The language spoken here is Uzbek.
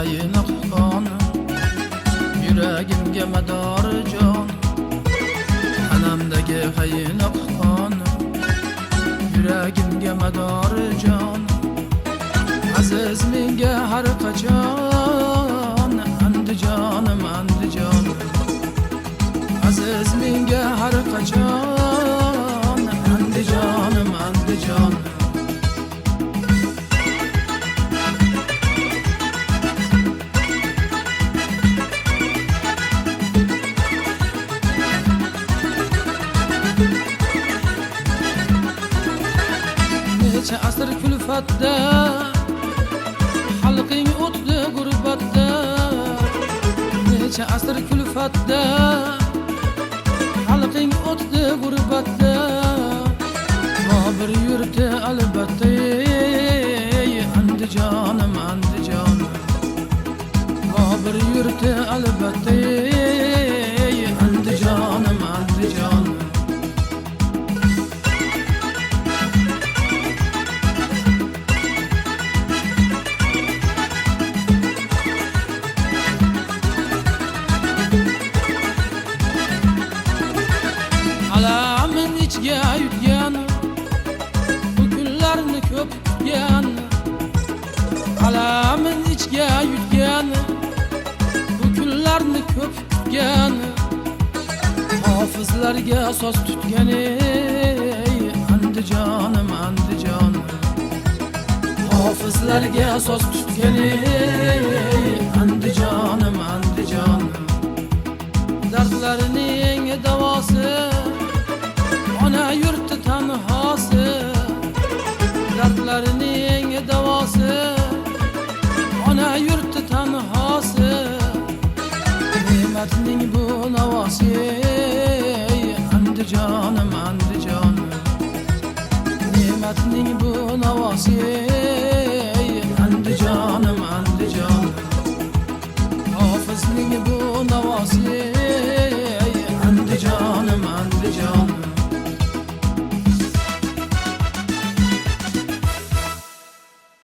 qaynoq qon, yuragimga mador jon. Tanamdagi qaynoq qon, yuragimga mador jon. Aziz menga har qachon, Andijonim Andijon. Aziz menga har qachon, Andijonim Andijon. Necha asr kulfatda, xalqing o'tdi gurbatda. Necha asr kulfatda, xalqing o'tdi gurbatda. Bobur yurti albatta, Andijonim Andijon. Bobur yurti albatta, Andijonim Andijon. Alamin ichga yutgan, bu kunlarni ko'p kutgan. Alamin ichga yutgan, bu kunlarni ko'p kutgan. Hofizlarga so'z tutgan, Andijonim Andijon. Hofizlarga so'z tutgan, Andijonim Andijon. Dardlarining davosi, ona yurti tanhosi. Dardlarining davosi, ona yurti tanhosi. Ne'matning bu navosi, Andijonim Andijon. Ne'matning bu navosi, Andijonim Andijon. Hofizning bu navosi,